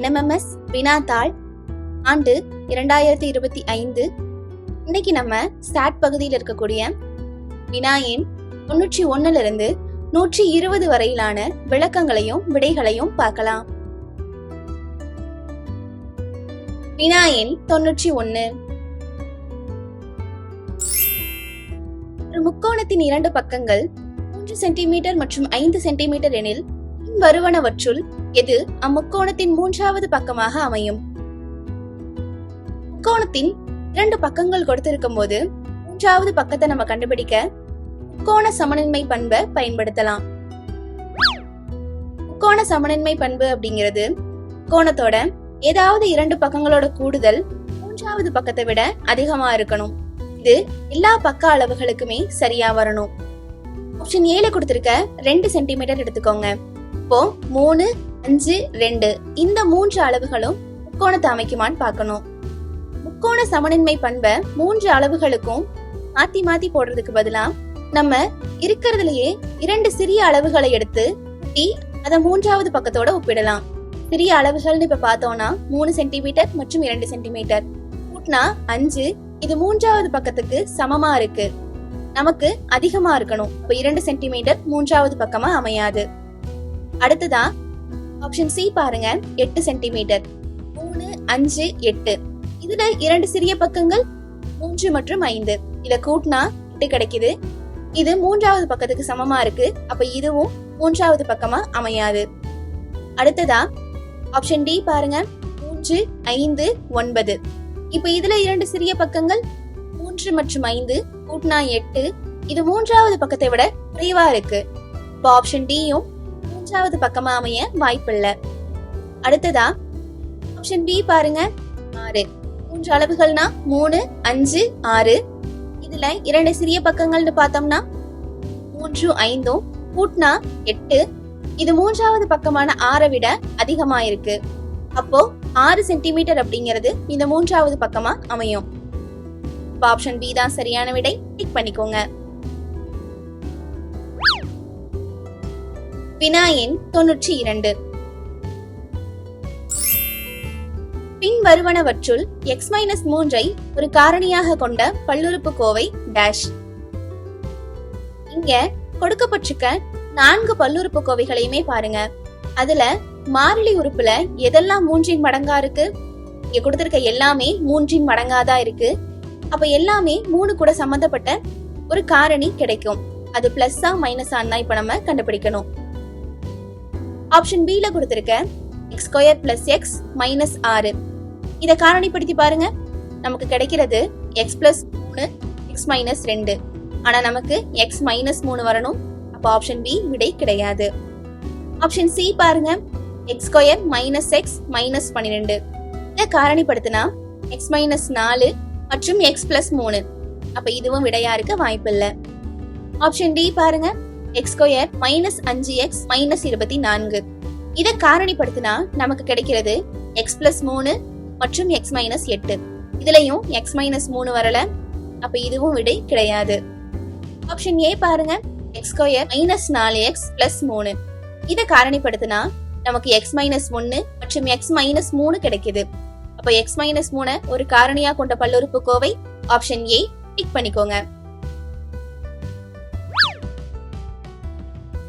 LMMS வினாத்தாள் ஆண்டு 2025. இன்னைக்கு நம்ம ஸ்டாட் பகுதியில் இருக்கக்கூடிய வினா எண் 91 இருந்து 120 வரையிலான விளக்கங்களையும் விடைகளையும் பார்க்கலாம். வினா எண் 91. ஒரு முக்கோணத்தின் இரண்டு பக்கங்கள் 3 சென்டிமீட்டர் மற்றும் 5 சென்டிமீட்டர் எனில் வருவனவற்றுள் எது அம்முக்கோணத்தின் மூன்றாவது பக்கமாக அமையும்? முக்கோணத்தின் இரண்டு பக்கங்கள் கொடுத்திருக்கும் போது மூன்றாவது பக்கத்தை நம்ம கண்டுபிடிக்க முக்கோண சமனின்மை பண்பை பயன்படுத்தலாம். முக்கோண சமனின்மை பண்பு அப்படிங்கிறது முக்கோணத்தோட ஏதாவது இரண்டு பக்கங்களோட கூடுதல் மூன்றாவது பக்கத்தை விட அதிகமா இருக்கணும். இது எல்லா பக்க அளவுகளுக்குமே சரியா வரணும். ஆப்ஷன் ஏல கொடுத்திருக்க 2 சென்டிமீட்டர் எடுத்துக்கோங்க. இப்போ 3, 5, 2 இந்த மூன்று அளவுகளும் முக்கோணத்தை அமைக்குமான்னு பார்க்கணும். முக்கோண சமனின்மை பண்பை மூன்று அளவுகளுக்கும் மாத்தி மாத்தி போடுறதுக்கு பதிலா நம்ம இருக்கிறதுலயே 2 சிறிய அளவுகளை எடுத்து அதை மூன்றாவது பக்கத்தோட ஒப்பிடலாம். சிறிய அளவுகள்னு இப்ப பார்த்தோம்னா 3 சென்டிமீட்டர் மற்றும் 2 சென்டிமீட்டர் கூட்டினா 5. இது மூன்றாவது பக்கத்துக்கு சமமா இருக்கு, நமக்கு அதிகமா இருக்கணும். இப்ப 2 சென்டிமீட்டர் மூன்றாவது பக்கமா அமையாது. அடுத்ததா ஆப்ஷன் சி பாருங்க, 8 சென்டிமீட்டர். 3, 5, 8 இதுல 2 சிறிய பக்கங்கள் 3 மற்றும் 5. இத கூட்டினா 8 கிடைக்குது. இது மூன்றாவது பக்கத்துக்கு சமமா இருக்கு, அப்ப இதுவும் மூன்றாவது பக்கமா அமையாது. அடுத்ததா ஆப்ஷன் டி பாருங்க, 3, 5, 9. இப்ப இதுல 2 சிறிய பக்கங்கள் 3 மற்றும் 5 கூட்டினா 8. இது மூன்றாவது பக்கத்தை விட குறைவா இருக்கு. இப்ப ஆப்ஷன் டியும் மூன்றாவது பக்கமா அமைய வாய்ப்பில்லை. அடுத்ததா ஆப்ஷன் பி பாருங்க, 6. மூன்று அளவுகள்னா 3, 5, 6. இதுல 2 சிறிய பக்கங்கள்னு பார்த்தோம்னா 3, 5 கூட்டினா 8. இது மூன்றாவது பக்கமான 6 விட அதிகமா இருக்கு. அப்போ 6 சென்டிமீட்டர் அப்படிங்கிறது இந்த மூன்றாவது பக்கமா அமையும். ஆப்ஷன் பி தான் சரியான விடை. டிக் பண்ணிக்கோங்க. வினா எண் 92. பின் வருவனவற்றுள் x-3 ஒரு காரணியாக கொண்ட பல்லுறுப்புக்கோவை டேஷ். இங்க கொடுக்கப்பட்டிருக்க 4 பல்லுறுப்புக்கோவைகளையுமே பாருங்க. அதுல மாறிலி உறுப்புல எதெல்லாம் 3 மடங்கா இருக்கு? இங்க கொடுத்திருக்க எல்லாமே 3 மடங்காதான் இருக்கு. அப்ப எல்லாமே 3 கூட சம்பந்தப்பட்ட ஒரு காரணி கிடைக்கும். அது பிளஸ்ஸா மைனஸா இப்ப நம்ம கண்டுபிடிக்கணும். ஆப்ஷன் பி ல கொடுத்திருக்க x² + x - 6 இத காரணிப்படுத்தி பாருங்க. நமக்கு கிடைக்கிறது x + 3 x - 2. ஆனா நமக்கு x - 3 வரணும். அப்ப ஆப்ஷன் பி விடை கிடையாது. ஆப்ஷன் சி பாருங்க, x² - x - 12. இத காரணிப்படுத்தினா x - 4 மற்றும் x + 3. அப்ப இதுவும் விடையா இருக்க வாய்ப்பில்லை. ஆப்ஷன் டி பாருங்க, x² - 5x - 24. இத காரணிப்படுத்தினா நமக்கு கிடைக்கிறது x + 3 மற்றும் x - 8. இதுலயும் x - 3 வரல. அப்ப இதுவும் விடை கிடையாது. ஆப்ஷன் ஏ பாருங்க, x² - 4x + 3. இத காரணிப்படுத்தினா நமக்கு x - 1 மற்றும் x - 3 கிடைக்குது. அப்ப x - 3 ஒரு காரணியா கொண்ட பல்லுறுப்புக்கோவை. ஆப்ஷன் ஏ டிக் பண்ணிக்கோங்க.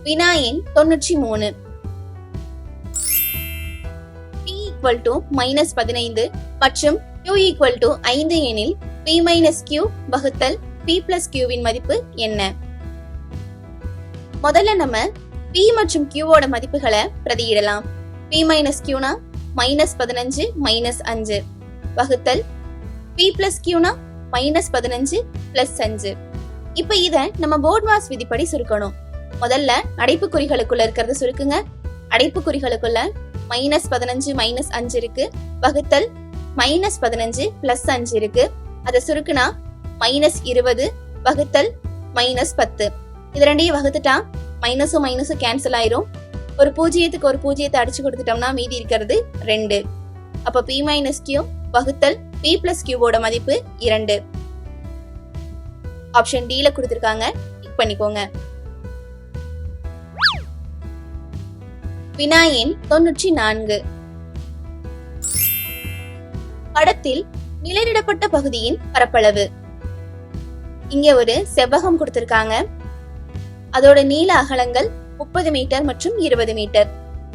வினா எண் 93. p = -15 மற்றும் q = 5 எனில் p - q வகுத்தல் p + q வின் மதிப்பு என்ன? முதல்ல நம்ம p மற்றும் q ஓட மதிப்புகளை பிரதியிடலாம். p - q னா -15 - 5 வகுத்தல் p + q னா -15 + 5. இப்ப இத நம்ம போர்ட்மாஸ் விதிப்படி சுருக்கணும். முதல்ல அடைப்புக்குறிகளுக்குள்ள இருக்கிறத சுருக்குங்க. அடைப்புக்குறிகளுக்குள்ள -15 - 5 இருக்கு, வகுத்தல் -15 + 5 இருக்கு. அதை சுருக்குனா -20 வகுத்தல் -10. இது ரெண்டையும் வகுத்துட்டா மைனஸும் மைனஸும் கேன்சல் ஆயிரும். ஒரு பூஜ்ஜியத்துக்கு ஒரு பூஜ்ஜியத்தை அடிச்சு கொடுத்துட்டோம்னா மீதி இருக்கிறது 2. அப்ப p - q வகுத்தல் p + q ஓட மதிப்பு 2. ஆப்ஷன் டி ல கொடுத்திருக்காங்க, டிக் பண்ணிக்கோங்க. வினா எண் 94. படத்தில் நிழலிடப்பட்ட பகுதியின் பரப்பளவு. இங்க ஒரு செவ்வகம் கொடுத்திருக்காங்க. அதோட நீள அகலங்கள் 30 மீட்டர் மற்றும் 20 மீட்டர்.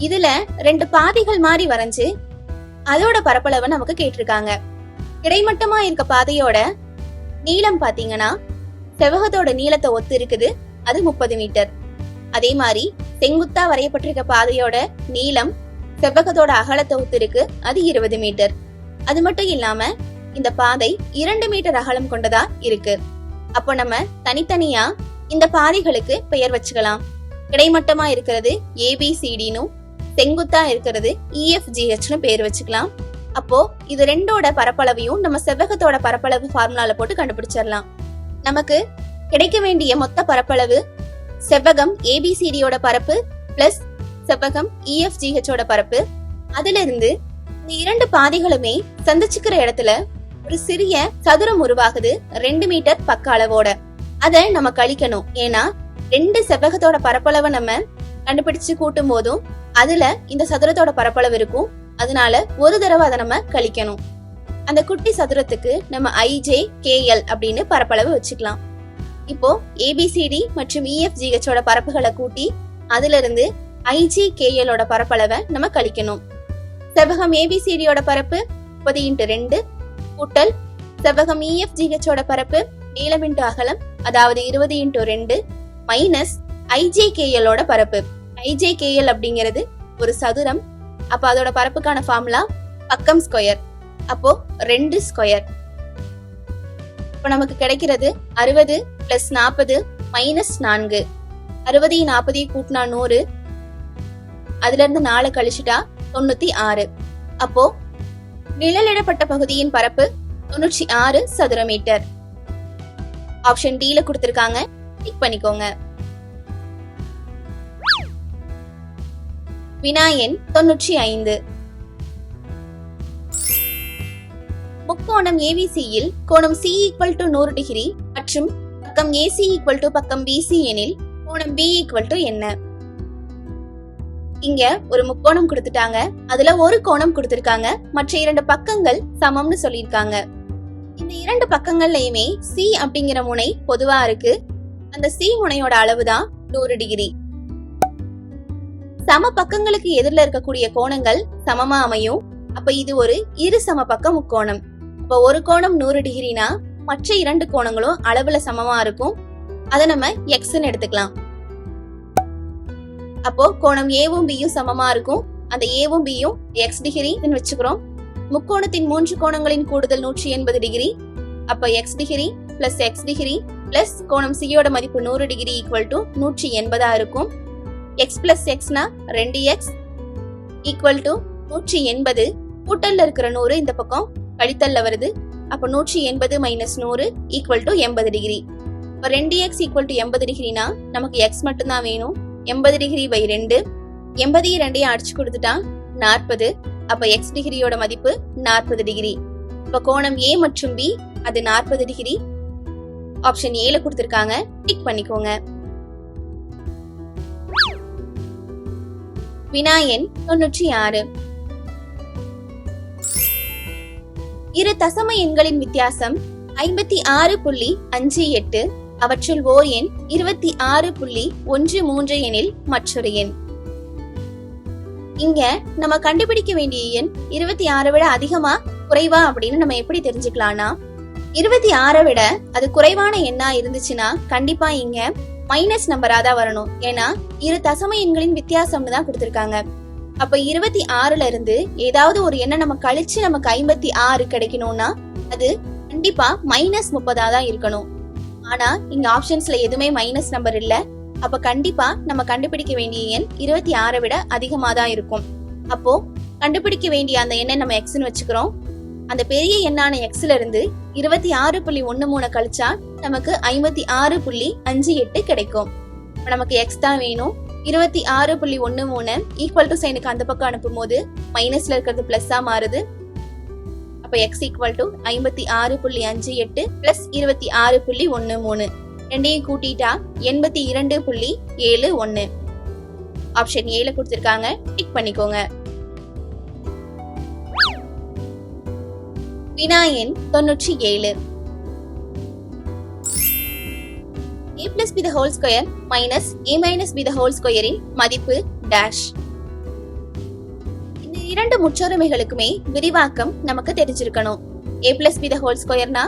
இதுல 2 பாதைகள் மாதிரி வரைஞ்சு அதோட பரப்பளவை நமக்கு கேட்டிருக்காங்க. கிடைமட்டமா இருக்க பாதையோட நீளம் பாத்தீங்கன்னா செவ்வகத்தோட நீளத்தை ஒத்து இருக்குது, அது 30 மீட்டர். அதே மாதிரி செங்குத்தா வரையப்பட்டிருக்க பாதையோட நீளம் செவ்வகத்தோட அகலத்தை ஒத்து இருக்கு, அது 20 மீட்டர். அது மட்டும் இல்லாம இந்த பாதை 2 மீட்டர் அகலம் கொண்டதா இருக்கு. அப்போ நம்ம தனித்தனியா இந்த பாதைகளுக்கு பெயர் வச்சுக்கலாம். கிடைமட்டமா இருக்கிறது ABCDனும் செங்குத்தா இருக்கிறது EFGHனு பேர் வச்சுக்கலாம். அப்போ இது ரெண்டோட பரப்பளவையும் நம்ம செவ்வகத்தோட பரப்பளவு ஃபார்முலால போட்டு கண்டுபிடிச்சிடலாம். நமக்கு கிடைக்க வேண்டிய மொத்த பரப்பளவு செவ்வகம் ABCDயோட பரப்பு பிளஸ் செவ்வகம் EFGHோட பரப்பு. அதுல இருந்து இந்த 2 பாதைகளுமே சந்திச்சுக்கிற இடத்துல ஒரு சிறிய சதுரம் உருவாகுது 2 மீட்டர் பக்க அளவோட. அத நம்ம கழிக்கணும். ஏன்னா 2 செவ்வகத்தோட பரப்பளவை நம்ம கண்டுபிடிச்சு கூட்டும் போதும் அதுல இந்த சதுரத்தோட பரப்பளவு இருக்கும். அதனால ஒரு தடவை அதை நம்ம கழிக்கணும். அந்த குட்டி சதுரத்துக்கு நம்ம IJKL அப்படின்னு பரப்பளவு வச்சுக்கலாம். இப்போ ABCD மற்றும் EFGHோட பரப்புகளை கூட்டி அதுல இருந்து IJKLோட பரப்பளவை நம்ம கழிக்கணும். செவ்வகம் ABCDயோட பரப்பு 30x2 கூட்டல் செவ்வகம் EFGHோட பரப்பு நீளம் x அகலம், அதாவது 20x2 மைனஸ் IJKLோட பரப்பு. IJKL அப்படிங்கிறது ஒரு சதுரம். அப்ப அதோட பரப்புக்கான ஃபார்முலா பக்கம் ஸ்கொயர். அப்போ 2 ஸ்கொயர். இப்போ நமக்கு கிடைக்கிறது 60 பிளஸ் 40 மைனஸ் 4. 60 40 கூட்டினா 100, அதுல இருந்து 4 கழிச்சுட்டா 96. அப்போ நிழலிடப்பட்ட பகுதியின் பரப்பு 96 சதுர மீட்டர். ஆப்ஷன் D ல கொடுத்திருக்காங்க, டிக் பண்ணிக்கோங்க. வினா எண் 95. முக்கோணம் AVCயில் கோணம் C = 100 டிகிரி மற்றும் பக்கம் AC = பக்கம் BC எனில் கோணம் B = என்ன? இங்க ஒரு முக்கோணம் கொடுத்துட்டாங்க. அதுல ஒரு கோணம் கொடுத்திருக்காங்க. மற்ற 2 பக்கங்கள் சமம்னு சொல்லியிருக்காங்க. இந்த 2 பக்கங்கள்லயுமே C அப்படிங்கிற முனை பொதுவா இருக்கு. அந்த C முனையோட அளவுதான் 100 டிகிரி. சம பக்கங்களுக்கு எதிரில் இருக்கக்கூடிய கோணங்கள் சமமா அமையும். அப்ப இது ஒரு இரு சம பக்க முக்கோணம். அப்ப ஒரு கோணம் 100 டிகிரினா மற்ற 2 கோணங்களும் அளவுல சமமா இருக்கும். அதை நம்ம Xன்னு எடுத்துக்கலாம். அப்போ கோணம் Aவும் Bயும் சமமா இருக்கும். அந்த Aவும் Bயும் X டிகிரின்னு வச்சுக்கிறோம். முக்கோணத்தின் 3 கோணங்களின் கூடுதல் 180 டிகிரி. அப்ப X degree plus X degree plus கோணம் C யோட மதிப்பு 100 டிகிரி = 180 இருக்கும். X plus Xனா 2X = 180. கூட்டல்ல இருக்கிற 100 இந்த பக்கம் கழித்தல்ல வருது. அப்ப 180 மைனஸ் 100 = 80 டிகிரி. இப்ப 2X = 80 டிகிரினா நமக்கு X மட்டும்தான் வேணும். 80 டிகிரி பை 2, 80 2 அடிச்சு கொடுத்துட்டா 40. அப்ப X டிகிரியோட மதிப்பு 40 டிகிரி. இப்ப கோணம் A மற்றும் B அது 40 டிகிரி. ஆப்ஷன் A ல கொடுத்திருக்காங்க, டிக் பண்ணிக்கோங்க. வினா எண் 96. இரு தசம எண்களின் வித்தியாசம் 56.58. அவற்றுள் ஓர் எண் 26.13 எனில் மற்றொரு எண். இங்க நம்ம கண்டுபிடிக்க வேண்டிய எண் 26 விட அதிகமா குறைவா அப்படின்னு நம்ம எப்படி தெரிஞ்சுக்கலாம்னா, 26 விட அது குறைவான எண்ணா இருந்துச்சுன்னா கண்டிப்பா இங்க மைனஸ் நம்பரா தான் வரணும். ஏன்னா இரு தசம எண்களின் வித்தியாசம்னு தான் கொடுத்திருக்காங்க. அப்ப 26ல இருந்து ஏதாவது ஒரு எண்ணை நம்ம கழிச்சு நமக்கு 56 கிடைக்கணும்னா அது கண்டிப்பா மைனஸ் 30 தான் இருக்கணும். ஆனா இங்க ஆப்ஷன்ஸ்ல எதுவுமே மைனஸ் நம்பர் இல்ல. அப்ப கண்டிப்பா நம்ம கண்டுபிடிக்க வேண்டிய எண் 26 விட அதிகமா தான் இருக்கும். அப்போ கண்டுபிடிக்க வேண்டிய அந்த எண்ணை நம்ம Xன்னு வச்சுக்கிறோம். அந்த பெரிய எண்ணான Xல இருந்து 26.13 கழிச்சா நமக்கு 56.58 கிடைக்கும். நமக்கு X தான் வேணும். 26.13 ஈக்குவல் டு சைனுக்கு அந்த பக்கம் அனுப்பும் போது மைனஸ்ல இருக்கிறது பிளஸ்ஸா மாறுது. அப்ப X = 56.58 பிளஸ் 26.13 ரெண்டையும் கூட்டிட்டா 82.71. ஆப்ஷன் A ல கொடுத்திருக்காங்க, டிக் பண்ணிக்கோங்க. வினா எண் 97. a plus b the whole square minus a minus b the whole square இன் மதிப்பு dash. இந்த இரண்டு முற்றொருமைகளுக்குமே விரிவாக்கம் நமக்கு தெரிஞ்சிருக்கணும். a plus b the whole square னா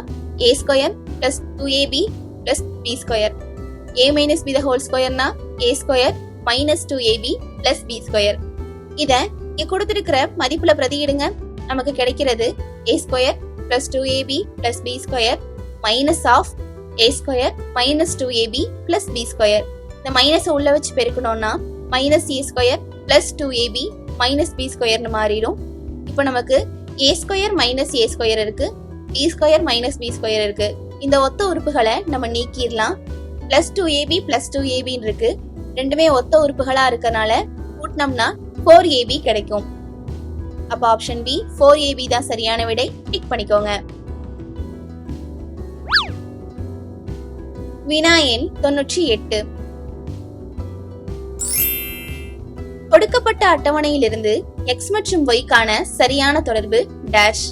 a square plus 2ab plus b square. a minus b the whole square னா a square minus 2ab plus b square. இத இங்க கொடுத்திருக்கிற மதிப்புல பிரதியிடுங்க. நமக்கு கிடைக்கிறது a square plus 2ab plus b square minus of a square minus 2ab plus b square. இந்த minus உள்ள வச்சு பெருக்கணும்னா minus a square plus 2ab minus b square னு மாறிடும். இப்போ நமக்கு a square minus a square இருக்கு, b square minus b square இருக்கு. இந்த ஒத்த உறுப்புகளை நம்ம நீக்கிடலாம். plus 2ab plus 2ab இருக்கு. ரெண்டுமே ஒத்த உறுப்புகளா இருக்கனால கூட்டினோம்னா 4ab கிடைக்கும். அப்ப ஆப்ஷன் பி 4ab தான் சரியான விடை. டிக் பண்ணிக்கோங்க. வினா எண் 98. கொடுக்கப்பட்ட அட்டவணையிலிருந்து x மற்றும் y க்கான சரியான தொடர்பு டேஷ்.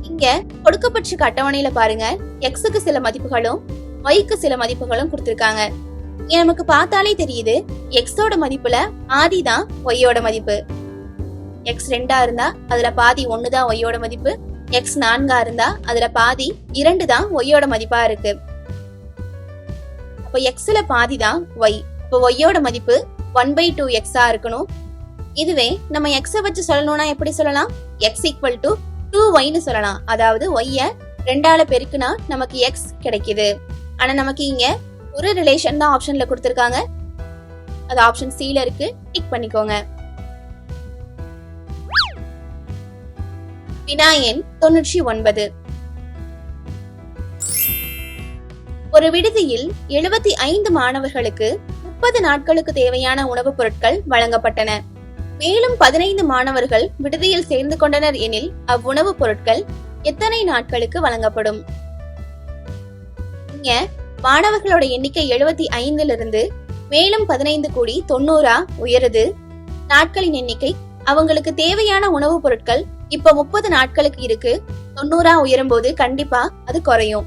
இங்க கொடுக்கப்பட்ட அட்டவணையில பாருங்க, x-க்கு சில மதிப்புகளும் y-க்கு சில மதிப்புகளும் கொடுத்திருக்காங்க. நமக்கு பார்த்தாலே தெரியுது x-ஓட மதிப்புல பாதி தான் y-ஓட மதிப்பு. x 2 இருந்தா அதுல பாதி 1 தான் y-ஓட மதிப்பு. x 4 இருந்தா அதுல பாதி 2 தான் y-ஓட மதிப்பா இருக்கு. அப்ப x-ல பாதி தான் y. அப்ப y-ஓட மதிப்பு 1/2x இருக்கணும். இதுவே நம்ம x-ஐ வச்சு சொல்லணும்னா எப்படி சொல்லலாம்? x equal to 2y னு சொல்லலாம். அதாவது y-ய 2ஆல பெருக்குனா நமக்கு x கிடைக்குது. ஆனா நமக்கு இங்க ஒரு ரிலேஷன் தான் ஆப்ஷன்ல கொடுத்திருக்காங்க. அது ஆப்ஷன் C-ல இருக்கு. டிக் பண்ணிக்கோங்க. வினா எண் 99. ஒரு விடுதியில் 75 மாணவர்களுக்கு 30 நாட்களுக்கு தேவையான உணவுப் பொருட்கள் வழங்கப்பட்டன. மேலும் 15 மாணவர்கள் விடுதியில் சேர்ந்து கொண்டனர் எனில் அவ்வுணவுப் பொருட்கள் எத்தனை நாட்களுக்கு வழங்கப்படும்? இங்க மாணவர்களோட எண்ணிக்கை 75 இருந்து மேலும் 15 கூடி 90 உயருது. நாட்களின் எண்ணிக்கை அவங்களுக்கு தேவையான உணவுப் பொருட்கள் இப்ப 30 நாட்களுக்கு இருக்கு. 90 உயரும் போது கண்டிப்பா அது குறையும்.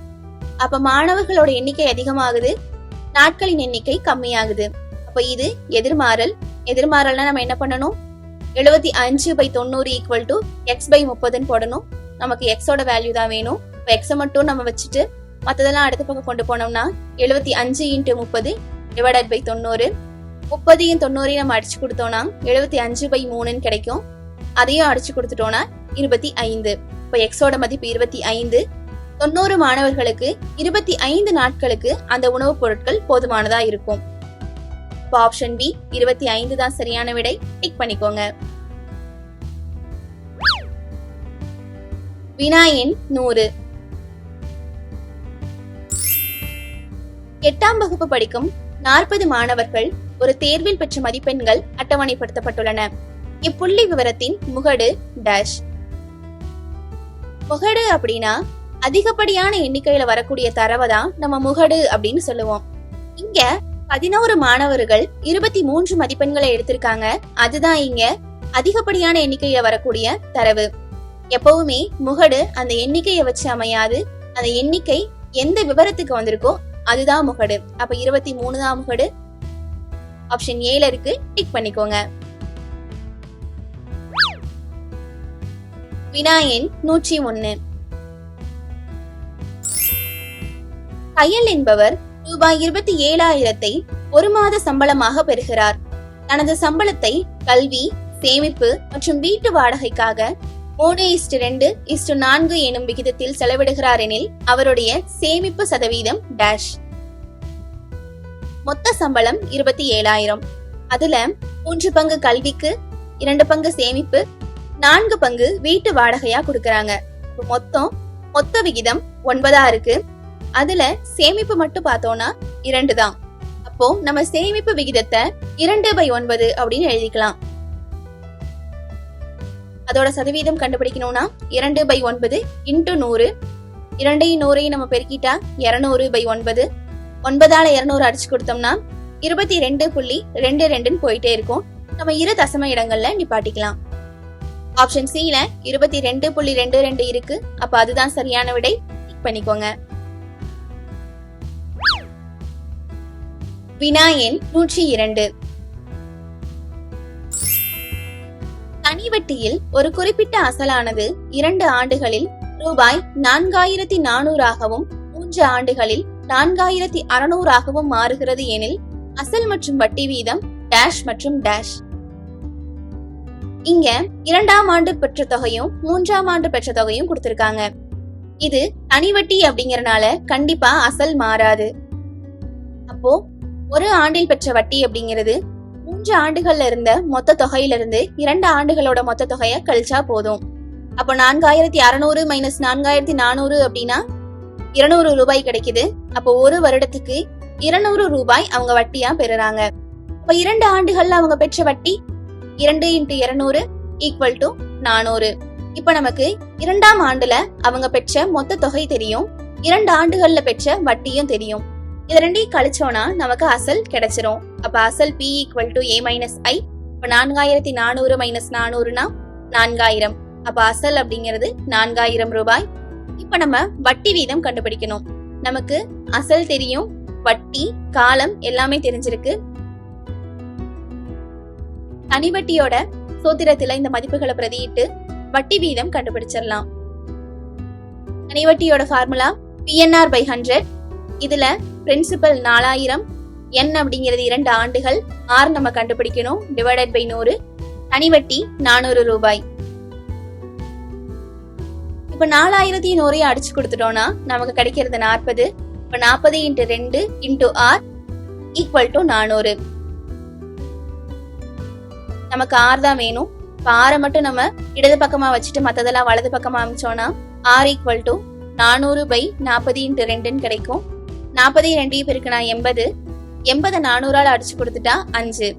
அப்ப மாணவர்களோட எண்ணிக்கை அதிகமாகுது, நாட்களின் எண்ணிக்கை கம்மியாகுது. அப்ப இது எதிர்மாறல். எதிர்மாறல்னா நம்ம என்ன பண்ணணும்? 75/90 ஈக்குவல் டு x/30 போடணும். நமக்கு x-ஓட வேல்யூ தான் வேணும். இப்போ x மட்டும் நம்ம வச்சுட்டு மற்றதெல்லாம் அடுத்த பக்கம் கொண்டு போனோம்னா 75 × 30 டிவைடட் பை 90. 30 90 நம்ம அடிச்சு கொடுத்தோம்னா 75/3 கிடைக்கும். அதையும் அடிச்சு கொடுத்துட்டோம்னா 25. இப்போ x-ஓட மதிப்பு 25. 90 மாணவர்களுக்கு 25 நாட்களுக்கு அந்த உணவுப் பொருட்கள் போதுமானதா இருக்கும். இப்போ ஆப்ஷன் பி 25 தான் சரியான விடை. டிக் பண்ணிக்கோங்க. வினா எண் 100. 8ஆம் வகுப்பு படிக்கும் 40 மாணவர்கள் ஒரு தேர்வில் பெற்ற மதிப்பெண்கள் அட்டவணைப்படுத்தப்பட்டுள்ளன. இப்புள்ளி விவரத்தின் முகடு டேஷ். முகடு அப்படின்னா அதிகப்படியான எண்ணிக்கையில வரக்கூடிய தரவை தான் நம்ம முகடு அப்படின்னு சொல்லுவோம். இங்க 11 மாணவர்கள் 23 மதிப்பெண்களை எடுத்திருக்காங்க. அதுதான் இங்க அதிகப்படியான எண்ணிக்கையில வரக்கூடிய தரவு. எப்பவுமே முகடு அந்த எண்ணிக்கையை வச்சு அமையாது. அந்த எண்ணிக்கை எந்த விவரத்துக்கு வந்திருக்கோ அதுதான் முகடு. அப்ப 23 தான் முகடு. ஆப்ஷன் ஏல இருக்கு. டிக் பண்ணிக்கோங்க. வினா எண் 101. கையல் என்பவர் ரூபாய் 27,000 ஒரு மாத சம்பளமாக பெறுகிறார். தனது சம்பளத்தை கல்வி, சேமிப்பு மற்றும் வீட்டு வாடகைக்காக 3:2:4 எனும் விகிதத்தில் செலவிடுகிறார் எனில் அவருடைய சேமிப்பு சதவீதம் டேஷ். மொத்த சம்பளம் 27,000. அதுல 3 பங்கு கல்விக்கு, 2 பங்கு சேமிப்பு, 4 பங்கு வீட்டு வாடகையா கொடுக்கறாங்க. மொத்த விகிதம் 9 இருக்கு. அதுல சேமிப்பு மட்டும் பார்த்தோம்னா 2 தான். அப்போ நம்ம சேமிப்பு விகிதத்தை 2/9 அப்படின்னு எழுதிக்கலாம். அதோட சதவீதம் கண்டுபிடிக்கணும்னா 2/9 × 100. 2 நம்ம பெருக்கிட்டா 200/9. 9ஆல 200 அடிச்சு கொடுத்தோம்னா 22.22 போயிட்டே இருக்கும். நம்ம இரு தசம இடங்கள்ல நிப்பாட்டிக்கலாம். ஆப்ஷன் சில 22.22 இருக்கு. அப்ப அதுதான் சரியான விடை. டிக் பண்ணிக்கோங்க. வினா எண் 102. தனி வட்டியில் ஒரு குறிப்பிட்ட அசலானது 2 ஆண்டுகளில் ரூபாய் 4400 3 ஆண்டுகளில் 4600 மாறுகிறது எனில் அசல் மற்றும் வட்டி வீதம் டேஷ் மற்றும் டேஷ். இங்க 2ஆம் ஆண்டு பெற்ற தொகையும் 3ஆம் ஆண்டு பெற்ற தொகையும் கொடுத்திருக்காங்க. இது தனி வட்டி அப்படிங்கறனால கண்டிப்பா அசல் மாறாது. அப்போ ஒரு ஆண்டில் பெற்ற வட்டி அப்படிங்கிறது 3 ஆண்டுகள்ல இருந்த மொத்த தொகையிலிருந்து 2 ஆண்டுகளோட மொத்த தொகையை கழிச்சா போதும். அப்போ 4600 மைனஸ் 4400 அப்படின்னா 200 ரூபாய் கிடைக்குது. அப்போ ஒரு வருடத்துக்கு 200 ரூபாய் அவங்க வட்டியா பெறுறாங்க. அப்ப 2 ஆண்டுகள்ல அவங்க பெற்ற வட்டி 2 × 200 ஈக்குவல் டு 400. இப்ப நமக்கு 2ஆம் ஆண்டுல அவங்க பெற்ற மொத்த தொகை தெரியும், 2 ஆண்டுகள்ல பெற்ற வட்டியும் தெரியும். இது ரெண்டையும் கழிச்சோம்னா நமக்கு அசல் கிடைச்சிரும். அப்ப அசல் P equal to A minus I. இப்ப 4400 மைனஸ் 400னா 4000. அப்ப அசல் அப்படிங்கிறது 4000 ரூபாய். இப்ப நம்ம வட்டி வீதம் கண்டுபிடிக்கணும். நமக்கு அசல் தெரியும், வட்டி, காலம் எல்லாமே தெரிஞ்சிருக்கு. தனிவட்டியோட சூத்திரத்துல இந்த மதிப்புகளை பிரதியிட்டு வட்டி வீதம் கண்டுபிடிச்சிடலாம். தனிவட்டியோட ஃபார்முலா PNR by 100. இதுல பிரின்சிபல் 4000, N அப்படிங்கிறது 2 ஆண்டுகள், R நம்ம கண்டுபிடிக்கணும், டிவைடட் பை 100. தனிவட்டி 400 ரூபாய். இப்ப 4100 அடிச்சு கொடுத்துட்டோம்னா நமக்கு கிடைக்கிறது 40. இப்ப 40 × 2 × R ஈக்குவல் டு 400. நமக்கு R தான் வேணும். இப்ப R மட்டும் நம்ம இடது பக்கமா வச்சுட்டு மத்ததெல்லாம் வலது பக்கமா அமைச்சோம்னா R ஈக்குவல் டு 400 by 40 × 2 கிடைக்கும். 40 2 பெருக்குனா 80. 80 400 அடிச்சு கொடுத்துட்டா 5.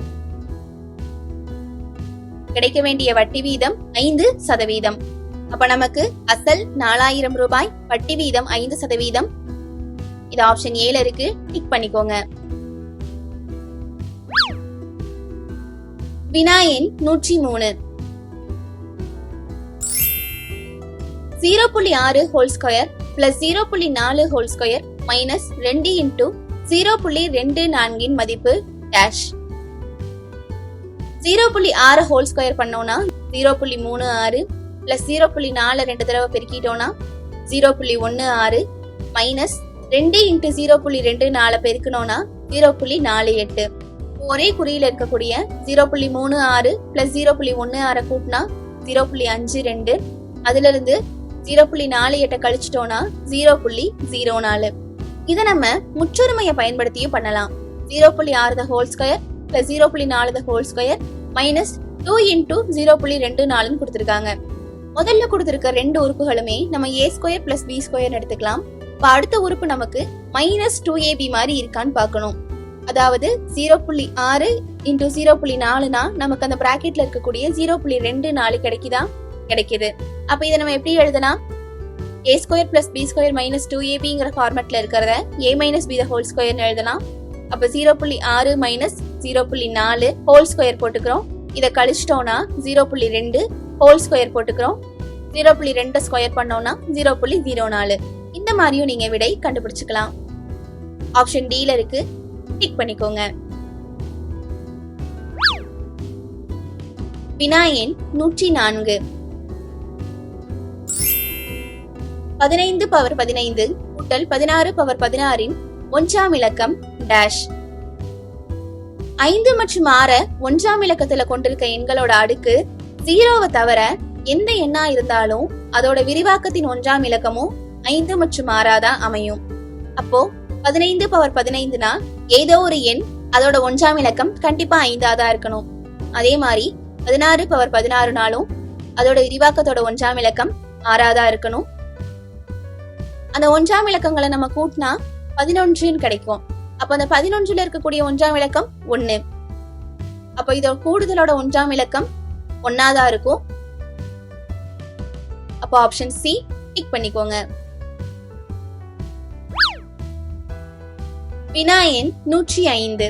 கிடைக்க வேண்டிய வட்டி வீதம் 5%. அப்ப நமக்கு அசல் 4000 ரூபாய், வட்டி வீதம் 5%. இது ஆப்ஷன் ஏல இருக்கு. டிக் பண்ணிக்கோங்க. வினா எண் 103. 0.6 whole square plus 0.4 whole square minus 2 × 0.24 மதிப்பு டேஷ். 0.6 ஹோல் ஸ்கொயர் பண்ணோம்னா 0.36 பிளஸ் 0.4 2 தடவை பெருக்கிட்டோம்னா 0.16 மைனஸ் 2 × 0.24 பெருக்கணும்னா 0.48. ஒரே குறியில இருக்கக்கூடிய 0.36 பிளஸ் 0.16 கூட்டினா 0.52. அதுல இருந்து 0.48 கழிச்சிட்டோம்னா 0.04. இதை நம்ம முற்றுரிமையை பயன்படுத்தியும் பண்ணலாம். 0.6 whole square plus 0.4 whole square minus 2 × 0.24 கொடுத்திருக்காங்க. முதல்ல கொடுத்திருக்க 2 உறுப்புகளுமே நம்ம A square plus B square எடுத்துக்கலாம். இப்ப அடுத்த உறுப்பு நமக்கு மைனஸ் 2AB மாதிரி இருக்கான்னு பார்க்கணும். அதாவது 0.6 × 0.4னா நமக்கு அந்த பிராக்கெட்ல இருக்கக்கூடிய 0.24 கிடைக்குதா? கிடைக்குது. அப்ப இதை நம்ம எப்படி எழுதலாம்? A square plus B square minus 2ABங்கிற ஃபார்மேட்ல இருக்கிறத A மைனஸ் B ஹோல் ஸ்கொயர்னு எழுதலாம். அப்ப 0.6 மைனஸ் 0.4 ஹோல் ஸ்கொயர் போட்டுக்கிறோம். இதை கழிச்சிட்டோம்னா 0.2 ஹோல் ஸ்கொயர் போட்டுக்கிறோம். 0.2 ஸ்கொயர் பண்ணோம்னா 0.04. இந்த மாதிரியும் நீங்க விடை கண்டுபிடிச்சுக்கலாம். ஆப்ஷன் D இருக்கு. டிக் பண்ணிக்கோங்க. வினா எண் 104. 15 பவர் 15 கூட்டல் 16 பவர் 16 ஒன்றாம் இலக்கம் டேஷ். 5 மற்றும் 6 ஒன்றாம் இலக்கத்துல கொண்டிருக்க எண்களோட அடுக்கு 0வை தவிர எந்த எண்ணா இருந்தாலும் அதோட விரிவாக்கத்தின் ஒன்றாம் இலக்கமும் 5 மற்றும் 6 தான் அமையும். அப்போ 15 பவர் 15னா ஏதோ ஒரு எண் அதோட ஒன்றாம் இலக்கம் கண்டிப்பா 5ஆ தான் இருக்கணும். அதே மாதிரி 16 பவர் 16னாலும் அதோட விரிவாக்கத்தோட ஒன்றாம் இலக்கம் 6ஆ தான் இருக்கணும். அந்த ஒன்றாம் இலக்கங்களை நம்ம கூட்டினா 11 கிடைக்கும். அப்ப அந்த 11ல இருக்கக்கூடிய ஒன்றாம் இலக்கம் 1. அப்ப இதோட கூடுதலோட ஒன்றாம் இலக்கம் 1ஆ தான் இருக்கும். அப்போ ஆப்ஷன் சி டிக் பண்ணிக்கோங்க. வினா எண் 105.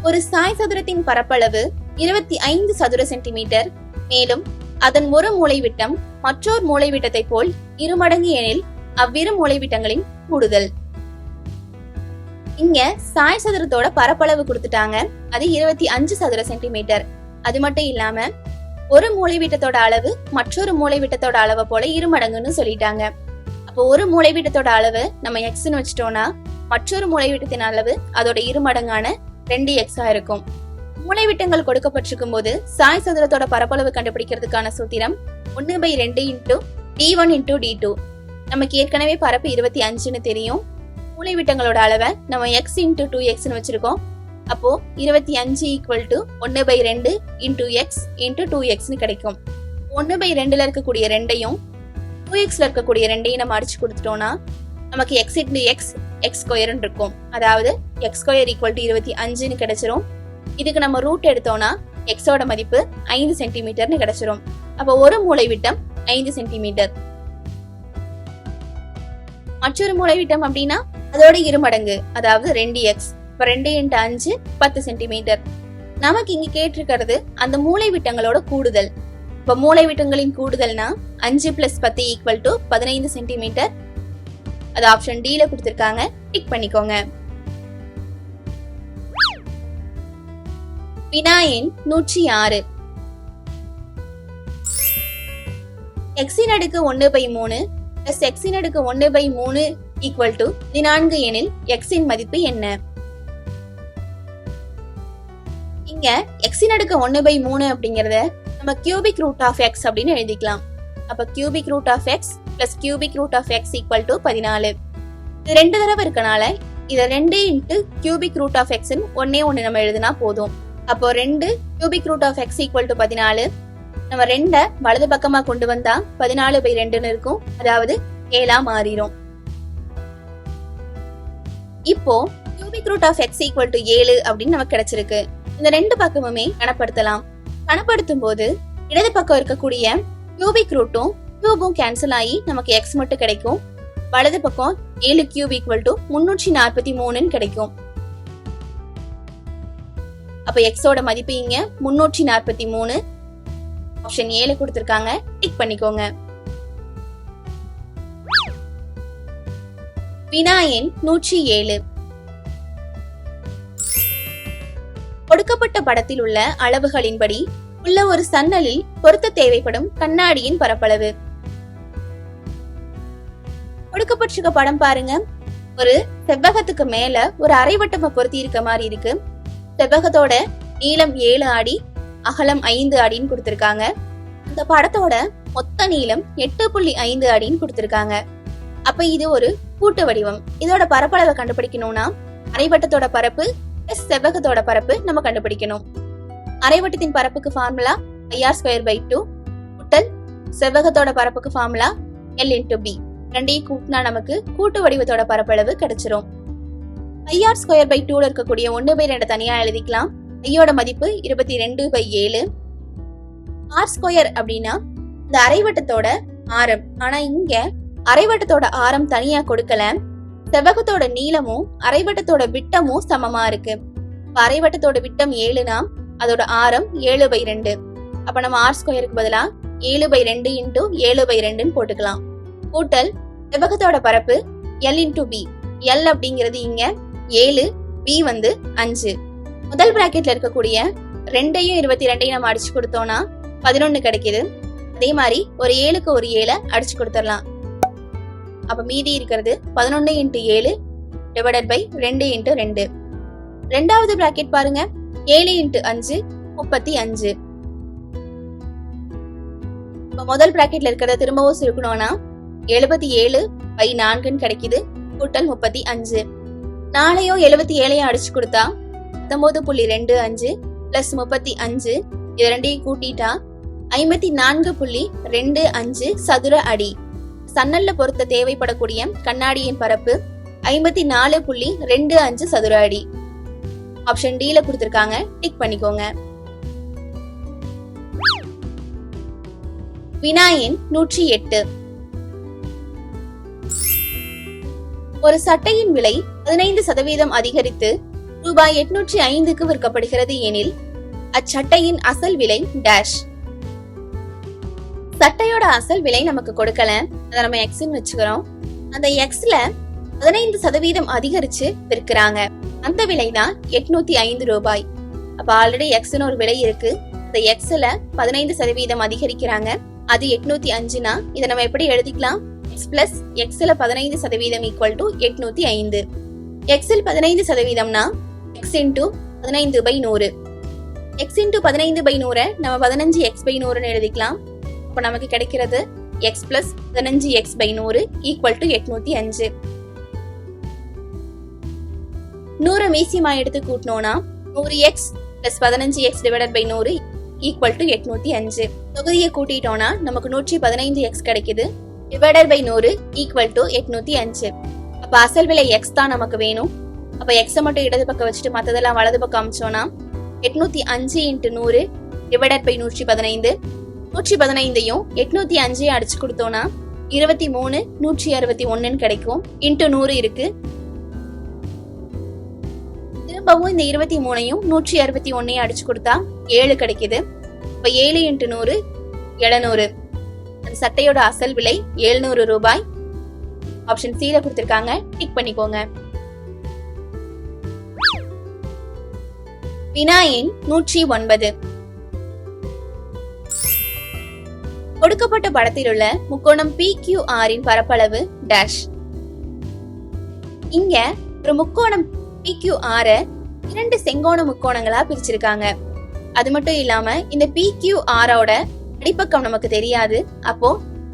ஒரு சாய் சதுரத்தின் பரப்பளவு 25 சதுர சென்டிமீட்டர். மேலும் அதன் ஒரு மூலைவிட்டம் மற்றொரு மூலைவிட்டத்தை போல் இருமடங்கு எனில் அவ்விரு மூலைவிட்டங்களின் கூடுதல். இங்க சாய் சதுரத்தோட பரப்பளவு கொடுத்துட்டாங்க, அது 25 சதுர சென்டிமீட்டர். அது மட்டும் இல்லாம ஒரு மூலைவிட்டத்தோட அளவு மற்றொரு மூலைவிட்டத்தோட அளவை போல இருமடங்குன்னு சொல்லிட்டாங்க. அப்போ ஒரு மூலைவிட்டத்தோட அளவு நம்ம எக்ஸ்ன்னு வச்சிட்டோம்னா மற்றொரு மூலைவிட்டத்தின் அளவு அதோட இருமடங்கான 2x இருக்கும். மூலைவிட்டங்கள் கொடுக்கப்பட்டிருக்கும் போது சாய் சதுரத்தோட பரப்பளவு கண்டுபிடிக்கிறதுக்கான சூத்திரம் 1/2 இன்டு d1 இன்டு d2. நமக்கு ஏற்கனவே பரப்பு 25ன்னு தெரியும். மூலைவிட்டங்களோட அளவை நம்ம x இன்டு 2x வச்சிருக்கோம். அப்போ 25 equal to 1/2 into X into 2x கிடைக்கும். 1/2ல இருக்கக்கூடிய 2ஐயும் 2xல இருக்கக்கூடிய 2ஐயும் நம்ம அடிச்சு கொடுத்துட்டோம்னா நமக்கு x இன்டு எக்ஸ் எக்ஸ் ஸ்கொயர்னு இருக்கும். அதாவது எக்ஸ் ஸ்கொயர் ஈக்குவல் டு 25ன்னு கிடைச்சிரும். இதுக்கு நம்ம ரூட் எடுத்தோம்னா எக்ஸோட மதிப்பு 5 சென்டிமீட்டர்னு கிடைச்சிரும். அப்போ ஒரு மூலைவிட்டம் 5 சென்டிமீட்டர். மற்றொரு மூலைவிட்டம் அப்படின்னா அதோட இருமடங்கு, அதாவது 2x. இப்ப 2 இன்டு 5 10 சென்டிமீட்டர். நமக்கு இங்க கேட்டிருக்கிறது அந்த மூலைவிட்டங்களோட கூடுதல். இப்ப மூலைவிட்டங்களின் கூடுதல்னா 5 + 10 ஈக்குவல் டு 15 சென்டிமீட்டர். அது ஆப்ஷன் டி ல கொடுத்திருக்காங்க, டிக் பண்ணிக்கோங்க. வினா எண் 106. x⁻³ 1/3 + x⁻³ 1/3 ஈக்குவல் டு 14 எனில் x இன் மதிப்பு என்ன? இங்க x⁻³ 1/3 அப்படிங்கறத நம்ம கியூபிக் ரூட் ஆஃப் x அப்படின்னு எழுதிக்கலாம். அப்ப cubic root of x + cubic root of x equal to 14. இது 2 தடவை இருக்கனால இத 2 into cubic root of x ஒன்னே ஒன்னு நம்ம எழுதினா போதும். அப்போ 2 cubic root of x equal to 14. நம்ம 2 வலது பக்கமா கொண்டு வந்தா 14/2ன்னு இருக்கும். அதாவது 7 மாறிடும். இப்போ cubic root of x equal to 7 அப்படின்னு நமக்கு கிடைச்சிருக்கு. இந்த 2 பக்கமுமே கணப்படுத்தலாம். கணப்படுத்தும் போது இடது பக்கம் இருக்கக்கூடிய கியூபிக் ரூட்டும் கியூபும் கேன்சல் ஆகி நமக்கு x மட்டும் கிடைக்கும். வலது பக்கம் 7 கியூப் ஈக்குவல் டு 343ன்னு கிடைக்கும். அப்ப எக்ஸோட மதிப்பு இங்க 343. ஆப்ஷன் ஏல கொடுத்திருக்காங்க, டிக் பண்ணிக்கோங்க. வினா எண் 107. கொடுக்கப்பட்ட படத்தில் உள்ள அளவுகளின்படி உள்ள ஒரு சன்னலில் பொருத்த தேவைப்படும் கண்ணாடியின் பரப்பளவு. கொடுக்கப்பட்டிருக்க படம் பாருங்க. ஒரு செவ்வகத்துக்கு மேல ஒரு அரைவட்டமா பொருத்தி இருக்க மாதிரி இருக்கு. செவ்வகத்தோட நீளம் 7 அடி, அகலம் 5 அடின்னு கொடுத்திருக்காங்க. இந்த படத்தோட மொத்த நீளம் 8.5 அடின்னு கொடுத்திருக்காங்க. அப்ப இது ஒரு கூட்டு வடிவம். இதோட பரப்பளவை கண்டுபிடிக்கணும்னா அரைவட்டத்தோட பரப்பு செவ்வகத்தோட பரப்பு நம்ம கண்டுபிடிக்கணும். அரைவட்டத்தின் பரப்புக்கு ஃபார்முலா πr²/2 கூட்டல் செவ்வகத்தோட பரப்புக்கு ஃபார்முலா l/b. ரெண்டையும் கூட்டினா நமக்கு கூட்டு வடிவத்தோட பரப்பளவு கிடைச்சிரும். πr²/2ல இருக்கக்கூடிய 1/2 தனியா எழுதிக்கலாம். ஐயோட மதிப்பு 22/7. r² அப்படின்னா இந்த அரைவட்டத்தோட ஆரம். ஆனா இங்க அரைவட்டத்தோட ஆரம் தனியா கொடுக்கல. செவ்வகத்தோட நீளமும் அரைவட்டத்தோட விட்டமும் சமமா இருக்கு. அரைவட்டத்தோட விட்டம் 7னா அதோட ஆரம் 7/2. அப்ப நம்ம r²க்கு பதிலா 7/2 இன்டு 7/2ன்னு போட்டுக்கலாம். கூட்டல் செவ்வகத்தோட பரப்பு l/b. l அப்படிங்கிறது இங்க 7, b 5. முதல் பிராக்கெட்ல இருக்கக்கூடிய 2ஐயும் 22ஐயும் நம்ம அடிச்சு கொடுத்தோம்னா 11 கிடைக்குது. அதே மாதிரி ஒரு 7க்கு ஒரு 7 அடிச்சு கொடுத்துடலாம். அப்ப மீதி இருக்கிறது 11 × 7 டிவைடட் பை 2 × 2. ரெண்டாவது பிராக்கெட் பாருங்க, 7 × 5 35. முதல் பிராக்கெட்ல இருக்கிறத திரும்பவும் சுருக்கணும்னா 77/4 கிடைக்குது. கூட்டல் 35. 4ஐயும் 77ஐயும் அடிச்சு கொடுத்தா 19.25 பிளஸ் 35. இது ரெண்டையும் கூட்டிட்டா 54.25 சதுர அடி. சன்னல்ல பொருத்த தேவைப்படக்கூடிய கண்ணாடியின் பரப்பு 54.25 சதுர அடி. ஆப்ஷன் டி ல கொடுத்திருக்காங்க, டிக் பண்ணிக்கோங்க. வினா எண் 108. ஒரு சட்டையின் விலை 15% அதிகரித்து ரூபாய் 805க்கு விற்கப்படுகிறது எனில் அச்சட்டையின் அசல் விலை டேஷ். சட்டையோட அசல் விலை நமக்கு கொடுக்கல, அதை நம்ம எக்ஸ்ன்னு வச்சுக்கிறோம். அந்த எக்ஸ்ல 15% அதிகரிச்சு விற்கிறாங்க. அந்த விலைதான் 805 ரூபாய். அப்ப ஆல்ரெடி எக்ஸ்னு ஒரு விலை இருக்கு, அந்த எக்ஸ்ல 15% அதிகரிக்கிறாங்க, அது 805னா இதை நம்ம எப்படி எழுதிக்கலாம்? எக்ஸ் பிளஸ் எக்ஸ்ல 15% ஈக்குவல் டு 805. எக்ஸில் 15%னா எக்ஸ் இன்டூ 15/100. எக்ஸ் இன்டூ 15/100 நம்ம 15x/100 எழுதிக்கலாம். அப்ப நமக்கு கிடைக்கிறது x plus 15x/100 equal to 805. 100 மீசியமா எடுத்து கூட்டினோம்னா 100x plus 15x divided by 100 equal to 805. தொகுதியை கூட்டிட்டோம்னா நமக்கு 115x கிடைக்குது, டிவைடட் பை 100 ஈக்குவல் டு 805. அப்ப அசல் விலை எக்ஸ் தான் நமக்கு வேணும். அப்ப எக்ஸை மட்டும் இடது பக்கம் வச்சுட்டு மத்ததெல்லாம் வலது பக்கம் அமைச்சோம்னா 805 இன்ட்டு 100 டிவைடட் பை 115. 115ஐயும் 805ஐயும் அடிச்சு கொடுத்தோம்னா 23 161 கிடைக்கும். இன்ட்டு 100 இருக்கு. திரும்பவும் இந்த 23ஐயும் 161ஐயும் அடிச்சு கொடுத்தா 7 கிடைக்குது. இப்ப 7 இன்ட்டு 100 700. அந்த சட்டையோட அசல் விலை 700 ரூபாய். ஆப்ஷன் C ல கொடுத்திருக்காங்க, டிக் பண்ணிக்கோங்க. வினா எண் 109. கொடுக்கப்பட்ட படத்தில் உள்ள முக்கோணம் PQR இன் பரப்பளவு டேஷ். இங்க ஒரு முக்கோணம் PQR 2 செங்கோண முக்கோணங்களா பிரிச்சிருக்காங்க. அது மட்டும் இல்லாம இந்த PQR ஓட அடிப்பக்கம் நமக்கு தெரியாது. அப்போ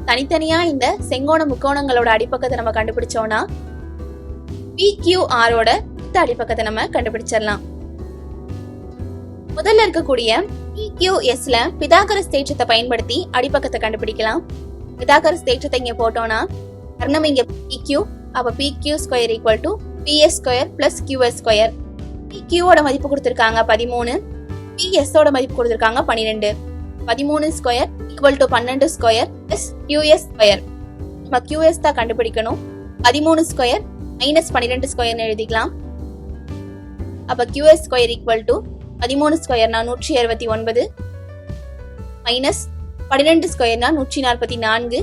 தனித்தனியா இந்த செங்கோண முக்கோணங்களோட அடிப்பக்கத்தை நம்ம கண்டுபிடிச்சோம்னா PQR ஓட அடிப்பக்கத்தை நம்ம கண்டுபிடிச்சிடலாம். முதல்ல இருக்கக்கூடிய PQSல பிதாகரஸ் தேற்றத்தை பயன்படுத்தி அடிப்பக்கத்தை கண்டுபிடிக்கலாம். பிதாகரஸ் தேற்றத்தை இங்க போட்டோம்னா கர்ணம் இங்க PQ, அப்ப PQ² equal to PS² plus QS². PQ ஓட மதிப்பு கொடுத்திருக்காங்க 13, PS ஓட மதிப்பு கொடுத்திருக்காங்க 12. 13² ஈக்குவல் டு 12² பிளஸ் QS². நம்ம QS தான் கண்டுபிடிக்கணும். 13² மைனஸ் 12² எழுதிக்கலாம். அப்ப QS² equal to 13² 169 minus 12² 144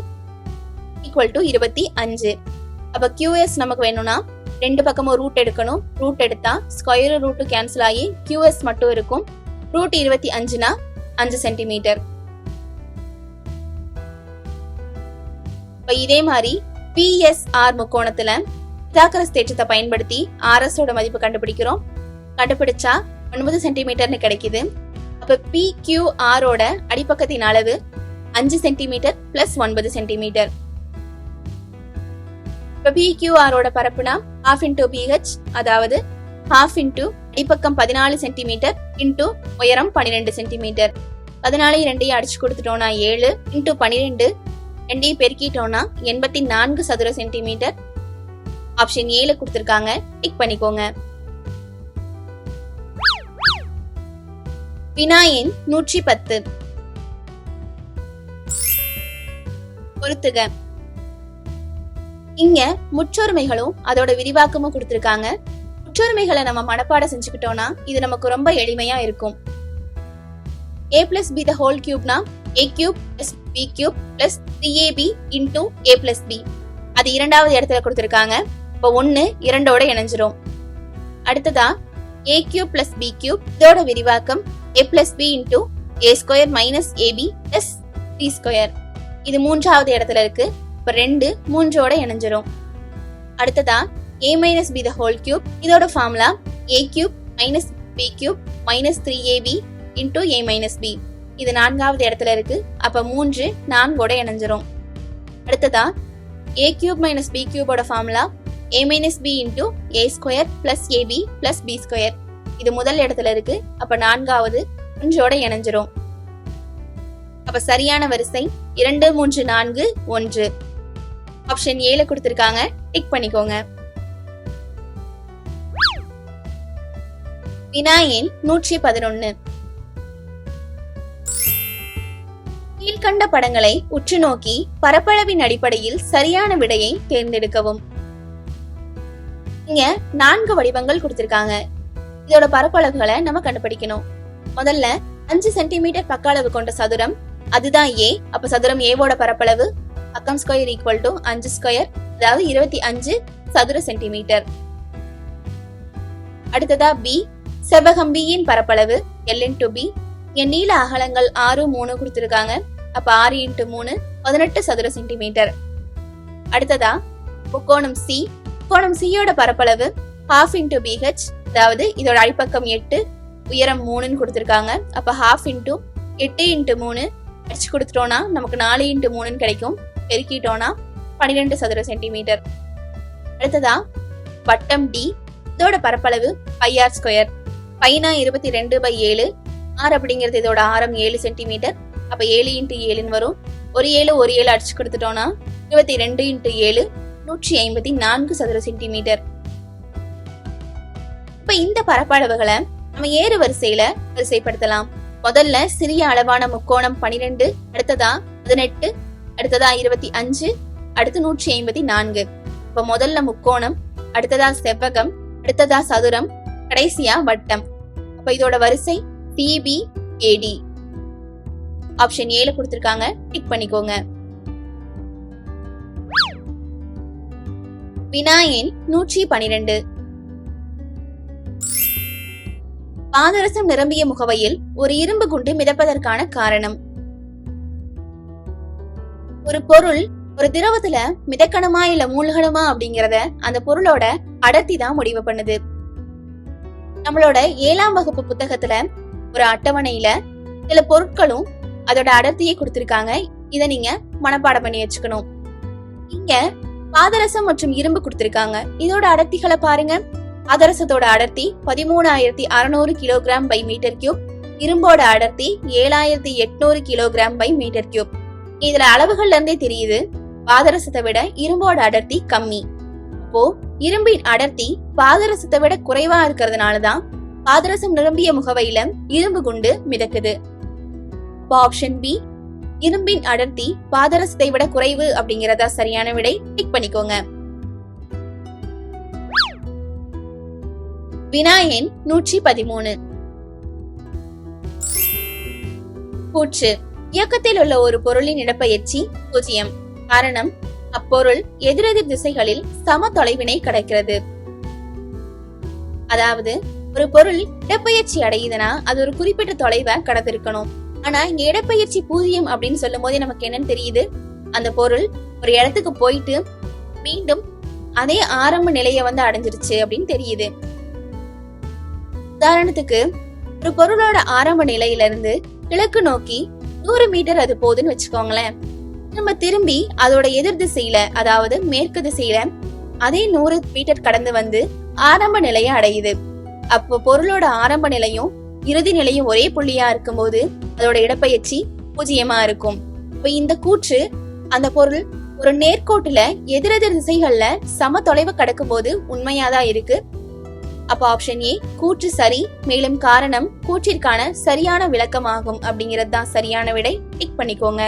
equal to 25. அப்ப QS நமக்கு வேணும்னா ரெண்டு பக்கமும் ரூட் எடுக்கணும். ரூட் எடுத்தா ஸ்கொயர் ரூட் கேன்சல் ஆகி QS மட்டும் இருக்கும். ரூட் 25னா 5 சென்டிமீட்டர். இதே மாதிரி PSR முக்கோணத்துல பிதாகரஸ் தேற்றத்தை பயன்படுத்தி RS ஓட மதிப்பு கண்டுபிடிக்கிறோம். கண்டுபிடிச்சா 9 சென்டிமீட்டர்னு கிடைக்குது. அப்ப PQR ஓட அடிப்பக்கத்தின் அளவு 5 சென்டிமீட்டர் பிளஸ் 9 சென்டிமீட்டர். இப்ப PQR ஓட பரப்புனா half into PH, அதாவது half into அடிப்பக்கம் 14 சென்டிமீட்டர் இன்டூ உயரம் 12 சென்டிமீட்டர். 14 2ஐயும் அடிச்சு கொடுத்துட்டோம்னா 7 இன்டூ 12 2ஐயும் பெருக்கிட்டோம்னா 84 சதுர சென்டிமீட்டர். ஆப்ஷன் A ல கொடுத்திருக்காங்க, டிக் பண்ணிக்கோங்க. வினா எண் 110. பொறுத்துக. இங்க முற்றொருமைகளும் அதோட விரிவாக்கமும் கொடுத்திருக்காங்க. முற்றொருமைகளை நம்ம மனப்பாடம் செஞ்சுக்கிட்டோம்னா இது நமக்கு ரொம்ப எளிமையா இருக்கும். a plus b the whole cube னா a cube plus b cube plus 3ab into a plus b. அது இரண்டாவது இடத்துல கொடுத்திருக்காங்க. இப்போ 1 2ஓட இணைஞ்சிரும். அடுத்ததா a cube plus b cube, இதோட விரிவாக்கம் a plus b into a square minus ab plus b square. இது மூன்றாவது இடத்துல இருக்கு. இப்ப 2 3ஓட இணைஞ்சிரும். அடுத்ததா a minus b the whole cube, இதோட formula a cube minus b cube minus 3ab into a minus b. இது நான்காவது இடத்துல இருக்கு. அப்ப 3 4ஓட இணைஞ்சிரும். அடுத்ததா a cube minus b cube ஓட formula a minus b into a square plus ab plus b square. இது முதல் இடத்துல இருக்கு. அப்ப நான்காவது 1ஓட இணைஞ்சிரும். அப்ப சரியான வரிசை 2 3 4 1. ஆப்ஷன் A ல கொடுத்திருக்காங்க, டிக் பண்ணிக்கோங்க. வினா எண் 111. கீழ்கண்ட படங்களை உற்று நோக்கி பரப்பளவின் அடிப்படையில் சரியான விடையை தேர்ந்தெடுக்கவும். இங்க 4 வடிவங்கள் கொடுத்திருக்காங்க. இதோட பரப்பளவுகளை நம்ம கண்டுபிடிக்கணும். முதல்ல 5 சென்டிமீட்டர் பக்க அளவு கொண்ட சதுரம், அதுதான் ஏ. அப்ப சதுரம் ஏவோட பரப்பளவு பக்கம் ஸ்கொயர் ஈக்குவல் டு 5 ஸ்கொயர், அதாவது 25 சதுர சென்டிமீட்டர். அடுத்ததா பி, செவ்வகம் பி யின் பரப்பளவு எல் இன்டு பி. என் நீள அகலங்கள் 6, 3 கொடுத்திருக்காங்க. அப்ப 6 இன்டு 3 18 சதுர சென்டிமீட்டர். அடுத்ததா முக்கோணம் சி. முக்கோணம் சியோட பரப்பளவு half இன்டு பிஹெச், அதாவது இதோட அடிப்பக்கம் 8, உயரம் 3 கொடுத்திருக்காங்க. அப்ப half இன்டு 8 இன்டு 3 அடிச்சு கொடுத்துட்டோம்னா நமக்கு 4 இன்டு 3 கிடைக்கும். பெருக்கிட்டோம்னா 12 சதுர சென்டிமீட்டர். அடுத்ததா வட்டம் டி. இதோட பரப்பளவு πr ஸ்கொயர். பைனா 22/7, ஆர் அப்படிங்கிறது இதோட ஆரம் 7 சென்டிமீட்டர். அப்ப 7 இன்டு 7 வரும். ஒரு 7 அடிச்சு கொடுத்துட்டோம்னா 22 இன்டு 7 154 சதுர சென்டிமீட்டர். இப்ப இந்த பரப்பளவுகளை நம்ம ஏறு வரிசையில வரிசைப்படுத்தலாம். முதல்ல சிறிய அளவான முக்கோணம் 12, அடுத்ததா 18, அடுத்ததா 25, அடுத்து 154. இப்ப முதல்ல முக்கோணம், அடுத்ததா செவ்வகம், அடுத்ததா சதுரம், கடைசியா வட்டம். அப்ப இதோட வரிசை CBAD. ஆப்ஷன் ஏல கொடுத்திருக்காங்க, டிக் பண்ணிக்கோங்க. வினா எண் 112. பாதரசம் நிரம்பிய முகவையில் ஒரு இரும்பு குண்டு மிதப்பதற்கான காரணம். ஒரு பொருள் ஒரு திரவத்துல மிதக்கணுமா இல்ல மூழ்கணுமா அப்படிங்கறத அந்த பொருளோட அடர்த்தி தான் முடிவு பண்ணுது. நம்மளோட 7ஆம் வகுப்பு புத்தகத்துல ஒரு அட்டவணையில சில பொருட்களும் அதோட அடர்த்தியை கொடுத்திருக்காங்க. இத நீங்க மனப்பாடம் பண்ணி வச்சுக்கணும். இங்க பாதரசம் மற்றும் இரும்பு கொடுத்திருக்காங்க. இதோட அடர்த்திகளை பாருங்க. பாதரசத்தோட அடர்த்தி 13,600 கிலோகிராம் பை மீட்டர் கியூப், இரும்போட அடர்த்தி 7,800 கிலோகிராம் பை மீட்டர் கியூப். இதுல அளவுகள்ல இருந்தே தெரியுது பாதரசத்தை விட இரும்போட அடர்த்தி கம்மி. அப்போ இரும்பின் அடர்த்தி பாதரசத்தை விட குறைவா இருக்கிறதுனாலதான் பாதரசம் நிரம்பிய முகவையில இரும்பு குண்டு மிதக்குது. ஆப்ஷன் பி, இரும்பின் அடர்த்தி பாதரசத்தை விட குறைவு அப்படிங்கறதா சரியான விடை. டிக் பண்ணிக்கோங்க. வினா எண் 113. கூற்று. இயக்கத்தில் உள்ள ஒரு பொருளின் இடப்பெயர்ச்சி 0. காரணம், அப்பொருள் எதிரெதிர் திசைகளில் சம தொலைவினை கடக்கிறது. அதாவது ஒரு பொருள் இடப்பெயர்ச்சி அடையுதுன்னா அது ஒரு குறிப்பிட்ட தொலைவை கடந்திருக்கணும். ஆனா இங்க இடப்பெயர்ச்சி 0 அப்படின்னு சொல்லும் போதே நமக்கு என்னன்னு தெரியுது, அந்த பொருள் ஒரு இடத்துக்கு போயிட்டு மீண்டும் அதே ஆரம்ப நிலையை அடைஞ்சிருச்சு அப்படின்னு தெரியுது. உதாரணத்துக்கு ஒரு பொருளோட ஆரம்ப நிலையில இருந்து கிழக்கு நோக்கி 100 மீட்டர் அது போகுதுன்னு வச்சுக்கோங்களேன். நம்ம திரும்பி அதோட எதிர் திசையில, அதாவது மேற்கு திசையில அதே 100 மீட்டர் கடந்து ஆரம்ப நிலையை அடையுது. அப்போ பொருளோட ஆரம்ப நிலையும் இறுதி நிலையும் ஒரே புள்ளியா இருக்கும்போது அதோட இடப்பெயர்ச்சி 0 இருக்கும். இப்ப இந்த கூற்று அந்த பொருள் ஒரு நேர்கோட்டுல எதிரெதிர் திசைகள்ல சம தொலைவு கடக்கும் போது உண்மையாதான் இருக்கு. அப்ப ஆப்ஷன் ஏ கூற்று சரி. மேலும் காரணம் கூற்றிற்கான சரியான விளக்கமாகும் அப்படிங்கிறது தான் சரியான விடை. டிக் பண்ணிக்கோங்க.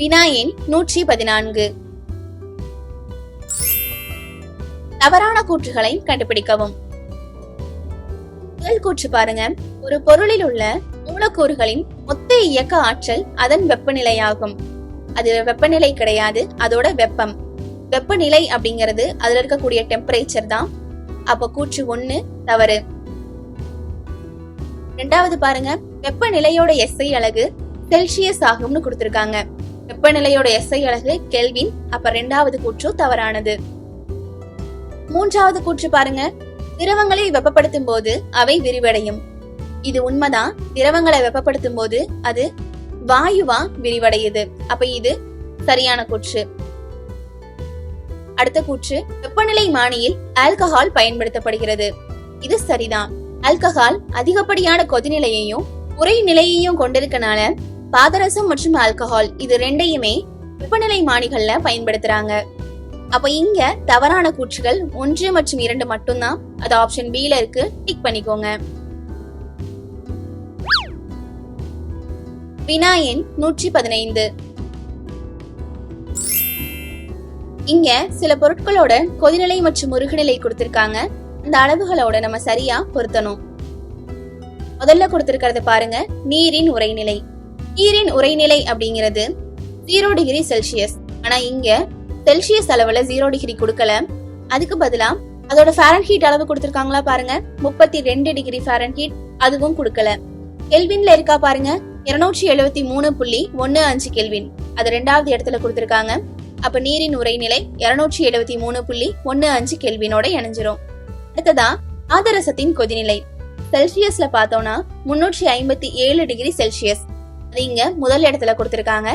வினா எண் 114. தவறான கூற்றுகளை கண்டுபிடிக்கவும். முதல் கூற்று பாருங்க, ஒரு பொருளில் உள்ள மூலக்கூறுகளின் மொத்த இயக்க ஆற்றல் அதன் வெப்பநிலையாகும். அது வெப்பநிலை கிடையாது, அதோட வெப்பம். வெப்பநிலை அப்படிங்கிறது அதுல இருக்கக்கூடிய டெம்பரேச்சர் தான். அப்ப கூற்று 1 தவறு. ரெண்டாவது பாருங்க, வெப்பநிலையோட SI அலகு செல்சியஸ் ஆகும்னு கொடுத்திருக்காங்க. வெப்பநிலையோட SI அலகு கெல்வின். அப்ப ரெண்டாவது கூற்று தவறானது. மூன்றாவது கூற்று பாருங்க, திரவங்களை வெப்பப்படுத்தும் போது அவை விரிவடையும். இது உண்மைதான். திரவங்களை வெப்பப்படுத்தும் போது அது வாயுவா விரிவடையுது. அப்ப இது சரியான கூற்று. அடுத்த கூற்று, வெப்பநிலை மானியில் ஆல்கஹால் பயன்படுத்தப்படுகிறது. இது சரிதான். ஆல்கஹால் அதிகப்படியான கொதிநிலையையும் உறை நிலையையும் கொண்டிருக்கனால பாதரசம் மற்றும் ஆல்கஹால் இது ரெண்டையுமே வெப்பநிலை மானிகள்ல பயன்படுத்துறாங்க. அப்ப இங்க தவறான கூற்றுகள் 1 மற்றும் 2 மட்டும்தான். அது ஆப்ஷன் B ல இருக்கு. டிக் பண்ணிக்கோங்க. வினா எண் 115. இங்க சில பொருட்களோட கொதிநிலை மற்றும் உருகுநிலை கொடுத்திருக்காங்க. அந்த அளவுகளோட நம்ம சரியா பொருத்தணும். முதல்ல கொடுத்திருக்கிறத பாருங்க, நீரின் உறைநிலை. நீரின் உறைநிலை அப்படிங்கிறது 0 டிகிரி செல்சியஸ். ஆனா இங்க செல்சியஸ் அளவுல 0 டிகிரி கொடுக்கல, அதுக்கு பதிலா அதோட ஃபாரன்ஹீட் அளவு கொடுத்திருக்காங்களா பாருங்க, 32 டிகிரி ஃபாரன்ஹீட், அதுவும் கொடுக்கல. கெல்வின்ல இருக்கா பாருங்க, 273.15 கெல்வின், அது 2வது இடத்துல கொடுத்திருக்காங்க. அப்ப நீரின் உறைநிலை 273.15 கெல்வினோட இணைஞ்சிரும். அடுத்ததா பாதரசத்தின் கொதிநிலை. செல்சியஸ்ல பார்த்தோம்னா 357 டிகிரி செல்சியஸ், அது இங்க முதல் இடத்துல கொடுத்திருக்காங்க.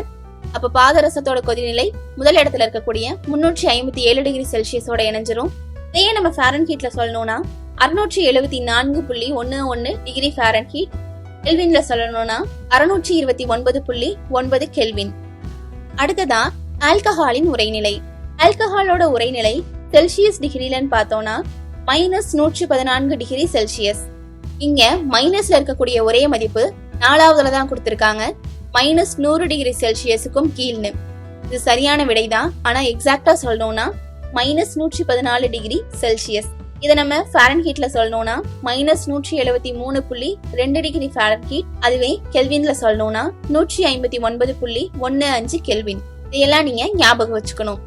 அப்ப பாதரசத்தோட கொதிநிலை முதல் இடத்துல இருக்கக்கூடிய 357 டிகிரி செல்சியஸோட இணைஞ்சிரும். இதையே நம்ம ஃபாரன்ஹீட்ல சொல்லணும்னா 674.11 டிகிரி ஃபாரன்ஹீட். கெல்வின்ல சொல்லணும்னா 629.9 கெல்வின். அடுத்ததா ஆல்கஹாலின் உறைநிலை. ஆல்கஹாலோட உறைநிலை செல்சியஸ் டிகிரிலன்னு பார்த்தோம்னா -114 டிகிரி செல்சியஸ். இங்க மைனஸ்ல இருக்கக்கூடிய ஒரே மதிப்பு 4வதுல தான் கொடுத்திருக்காங்க, -100 டிகிரி செல்சியஸுக்கும் கீழ்னு. இது சரியான விடைதான். ஆனா எக்ஸாக்டா சொல்லணும்னா -114 டிகிரி செல்சியஸ். இதை நம்ம ஃபாரன்ஹீட்ல சொல்லணும்னா -173.2 டிகிரி ஃபாரன்ஹீட். அதுவே கெல்வின்ல சொல்லணும்னா 159.15 கெல்வின். இதையெல்லாம் நீங்க ஞாபகம் வச்சுக்கணும்.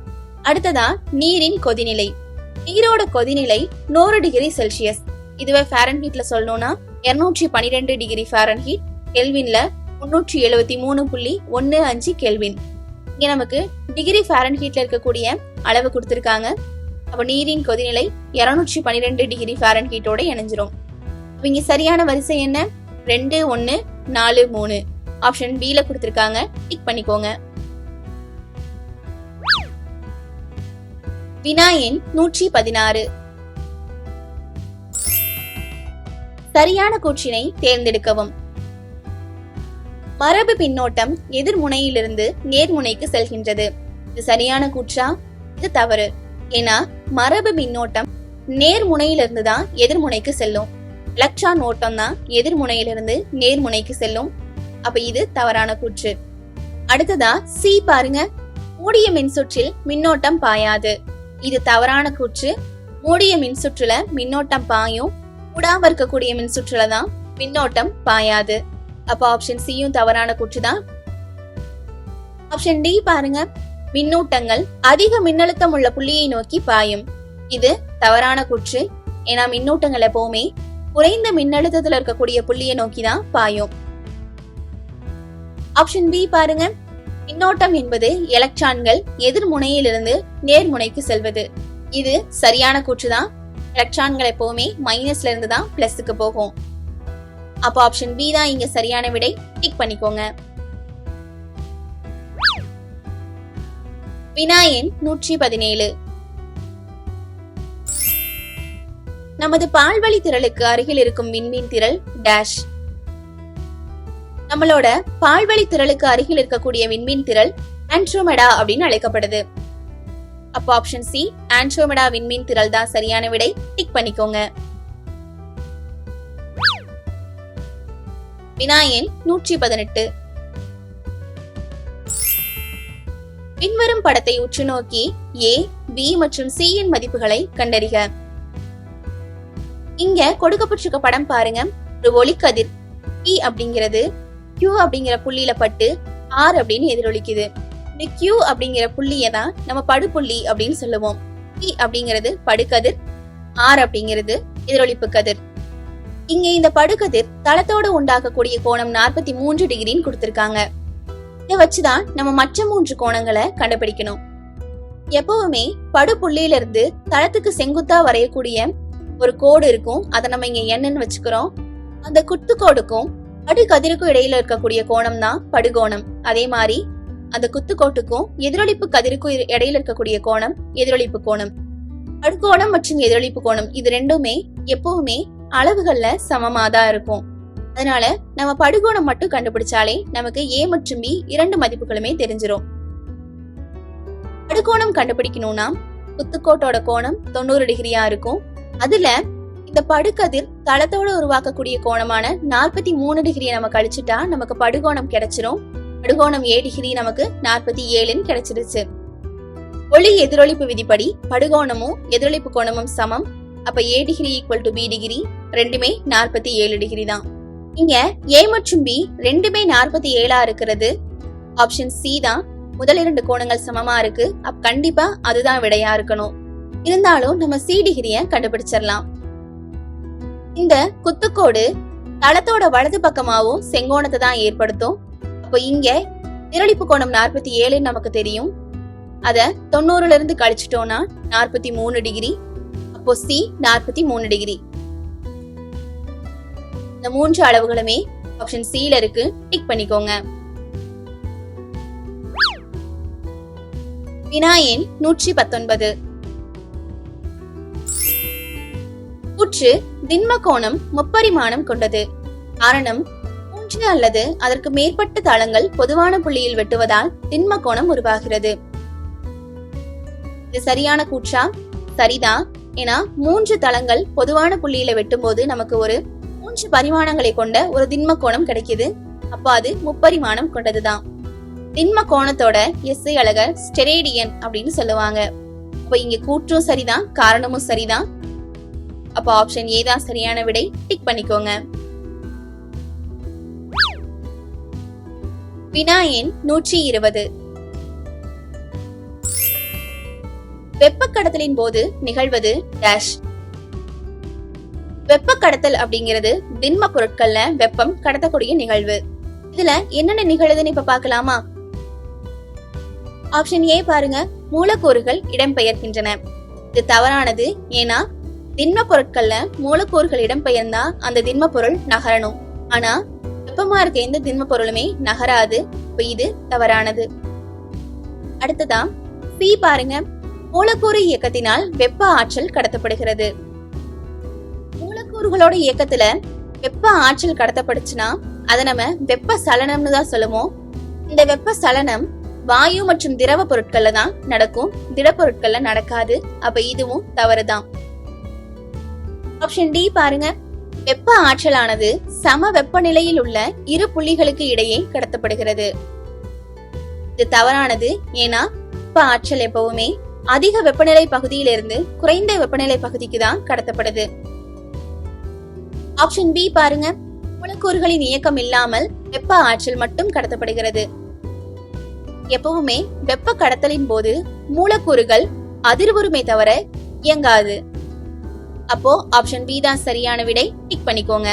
அடுத்ததா நீரின் கொதிநிலை. நீரோட கொதிநிலை 100 டிகிரி செல்சியஸ். இதுவே ஃபாரன்ஹீட்ல சொல்லணும்னா 212 டிகிரி ஃபாரன்ஹீட். கெல்வின்ல 373.15 கெல்வின். இங்க நமக்கு டிகிரி ஃபாரன்ஹீட்ல இருக்கக்கூடிய அளவு கொடுத்திருக்காங்க. அப்ப நீரின் கொதிநிலை 212 டிகிரி ஃபாரன்ஹீட்டோட இணைஞ்சிரும். இங்க சரியான வரிசை என்ன? 2 1 4 3. ஆப்ஷன் B ல கொடுத்திருக்காங்க, டிக் பண்ணிக்கோங்க. வினா எண் 116. சரியான கூற்றினை தேர்ந்தெடுக்கவும். மரபு பின்னோட்டம் எதிர்முனையிலிருந்து நேர்முனைக்கு செல்கின்றது. இது சரியான கூற்றா? இது தவறு. ஏன்னா மரபு மின்னோட்டம் நேர்முனையிலிருந்து தான் எதிர்முனைக்கு செல்லும். எலக்ட்ரான் ஓட்டம் தான் எதிர்முனையிலிருந்து நேர்முனைக்கு செல்லும். அப்ப இது தவறான கூற்று. அடுத்ததா சி பாருங்க, மூடிய மின்சுற்றில் மின்னோட்டம் பாயாது. இது தவறான கூற்று. மூடிய மின்சுற்றுல மின்னோட்டம் பாயும், மூடாம இருக்கக்கூடிய மின்சுற்றுல தான் மின்னோட்டம் பாயாது. அப்ப ஆப்ஷன் சியும் தவறான கூற்று தான். ஆப்ஷன் டி பாருங்க, மின்னூட்டங்கள் அதிக மின்னழுத்தம் உள்ள புள்ளியை நோக்கி பாயும். இது தவறான கூற்று. ஏன்னா மின்னூட்டங்கள் எப்பவுமே குறைந்த மின்னழுத்தத்துல இருக்கக்கூடிய புள்ளியை நோக்கி தான் பாயும். ஆப்ஷன் பி பாருங்க, மின்னோட்டம் என்பது எலக்ட்ரான்கள் எதிர்முனையிலிருந்து நேர்முனைக்கு செல்வது. இது சரியான கூற்றுதான். எலக்ட்ரான்கள் எப்பவுமே மைனஸ்ல இருந்து தான் பிளஸுக்கு போகும். அப்போ ஆப்ஷன் பி தான் இங்க சரியான விடை. டிக் பண்ணிக்கோங்க. வினா எண் 117. நமது பால்வழி திரளுக்கு அருகில் இருக்கும் விண்மீன் திரள் டேஷ். நம்மளோட பால்வழி திரளுக்கு அருகில் இருக்கக்கூடிய விண்மீன் திரள் ஆண்ட்ரோமெடா அப்படின்னு அழைக்கப்படுது. அப்போ ஆப்ஷன் சி ஆண்ட்ரோமெடா விண்மீன் திரள் தான் சரியான விடை. டிக் பண்ணிக்கோங்க. வினா எண் 118. பின்வரும் படத்தை உற்று நோக்கி A, B மற்றும் C இன் மதிப்புகளை கண்டறிக. இங்க கொடுக்கப்பட்டிருக்க படம் பாருங்க. ஒரு ஒளிக்கதிர் P அப்படிங்கிறது Q அப்படிங்கிற புள்ளியில பட்டு R அப்படின்னு எதிரொலிக்குது. இந்த Q அப்படிங்கிற புள்ளியை தான் நம்ம படுப்புள்ளி அப்படின்னு சொல்லுவோம். P அப்படிங்கிறது படுகதிர், R அப்படிங்கிறது எதிரொலிப்பு கதிர். இங்க இந்த படுகதிர் தளத்தோட உண்டாக்கக்கூடிய கோணம் 43 டிகிரின்னு கொடுத்திருக்காங்க. இதை வச்சுதான் நம்ம மற்ற 3 கோணங்களை கண்டுபிடிக்கணும். எப்பவுமே படுப்புள்ளியில இருந்து தளத்துக்கு செங்குத்தா வரையக்கூடிய ஒரு கோடு இருக்கும். அதை நம்ம இங்க என்னன்னு வச்சுக்கிறோம். அந்த குத்துக்கோடுக்கும் படுகதிருக்கும் இடையில இருக்கக்கூடிய கோணம் தான் படுகோணம். அதே மாதிரி அந்த குத்துக்கோட்டுக்கும் எதிரொலிப்பு கதிருக்கும் இடையில இருக்கக்கூடிய கோணம் எதிரொலிப்பு கோணம். படுகோணம் மற்றும் எதிரொலிப்பு கோணம் இது ரெண்டுமே எப்பவுமே அளவுகள்ல சமமாதான் இருக்கும். அதனால நம்ம படுகோணம் மட்டும் கண்டுபிடிச்சாலே நமக்கு A மற்றும் B இரண்டு மதிப்புகளுமே தெரிஞ்சிரும். படுகோணம் கண்டுபிடிக்கணும்னா குத்துக்கோட்டோட கோணம் 90 டிகிரியா இருக்கும். அதுல இந்த படுகதிர் தளத்தோட உருவாக்கக்கூடிய கோணமான 43 டிகிரியை நம்ம கழிச்சுட்டா நமக்கு படுகோணம் கிடைச்சிரும். படுகோணம் A டிகிரி நமக்கு 47 கிடைச்சிருச்சு. ஒளி எதிரொலிப்பு விதிப்படி படுகோணமும் எதிரொலிப்பு கோணமும் சமம். அப்ப A degree equal to B degree, ரெண்டுமே 47 டிகிரி தான். இங்க A மற்றும் B ரெண்டுமே 47 இருக்கிறது. ஆப்ஷன் C தான். முதல் 2 கோணங்கள் சமமா இருக்கு. அப்ப கண்டிப்பா அதுதான் விடையா இருக்கணும். இருந்தாலும் நம்ம C டிகிரிய கண்டுபிடிச்சிடலாம். இந்த குத்துக்கோடு தளத்தோட வலது பக்கமாவும் செங்கோணத்தை தான் ஏற்படுத்தும். அப்ப இங்க நிரலிப்பு கோணம் 47 நமக்கு தெரியும். அத 90ல இருந்து கழிச்சிட்டோம்னா 43 டிகிரி. அப்போ C 43 டிகிரி. இந்த 3 அளவுகளுமே ஆப்ஷன் C ல இருக்கு. டிக் பண்ணிக்கோங்க. வினா எண் 119. கூற்று திண்ம கோணம் முப்பரிமாணம் கொண்டது. காரணம் 3 அல்லது அதற்கு மேற்பட்ட தளங்கள் பொதுவான புள்ளியில் வெட்டுவதால் திண்ம கோணம் உருவாகிறது. இது சரியான கூற்றா? சரிதான். ஏன்னா 3 தளங்கள் பொதுவான புள்ளியில வெட்டும் போது நமக்கு ஒரு 3 பரிமாணங்களை கொண்ட ஒரு திண்ம கோணம் கிடைக்குது. அப்ப அது முப்பரிமாணம் கொண்டதுதான். திண்ம கோணத்தோட எஸ்ஐ அலக ஸ்டெரேடியன் அப்படின்னு சொல்லுவாங்க. அப்ப இங்க கூற்றும் சரிதான், காரணமும் சரிதான். அப்ப ஆப்ஷன் ஏ தான் சரியான விடை. டிக் பண்ணிக்கோங்க. வினா எண் 120. வெப்ப கடத்தலின் போது நிகழ்வது டேஷ். வெப்ப கடத்தல் அப்படிங்கிறது திண்ம பொருட்கள்ல வெப்பம் கடத்தக்கூடிய நிகழ்வு. இதுல என்னென்ன நிகழுதுன்னு இப்ப பாக்கலாமா? ஆப்ஷன் ஏ பாருங்க, மூலக்கூறுகள் இடம்பெயர்கின்றன. இது தவறானது. ஏன்னா திண்ம பொருட்கள்ல மூலக்கூறுகள் இடம்பெயர்ந்தா அந்த திண்ம பொருள் நகரணும். ஆனா வெப்பமா இருக்க எந்த திண்ம பொருளுமே நகராது. இப்ப இது தவறானது. அடுத்ததா சி பாருங்க, மூலக்கூறு இயக்கத்தினால் வெப்ப ஆற்றல் கடத்தப்படுகிறது. மூலக்கூறுகளோட இயக்கத்துல வெப்ப ஆற்றல் கடத்தப்படுச்சுன்னா அதை நம்ம வெப்ப சலனம்னு தான் சொல்லுவோம். இந்த வெப்ப சலனம் வாயு மற்றும் திரவ பொருட்கள்ல தான் நடக்கும், திட பொருட்கள்ல நடக்காது. அப்ப இதுவும் தவறுதான். ஆப்ஷன் டி பாருங்க, வெப்ப ஆற்றலானது சம வெப்பநிலையில் உள்ள இரு புள்ளிகளுக்கு இடையே கடத்தப்படுகிறது. இது தவறானது. ஏன்னா வெப்ப ஆற்றல் எப்பவுமே அதிக வெப்பநிலை பகுதியிலிருந்து குறைந்த வெப்பநிலை பகுதிக்கு தான் கடத்தப்படுது. ஆப்ஷன் பி பாருங்க, மூலக்கூறுகளின் இயக்கம் இல்லாமல் வெப்ப ஆற்றல் மட்டும் கடத்தப்படுகிறது. எப்பவுமே வெப்ப கடத்தலின் போது மூலக்கூறுகள் அதிர்வுறுமே தவிர இயங்காது. அப்போ ஆப்ஷன் பி தான் சரியான விடை. டிக் பண்ணிக்கோங்க.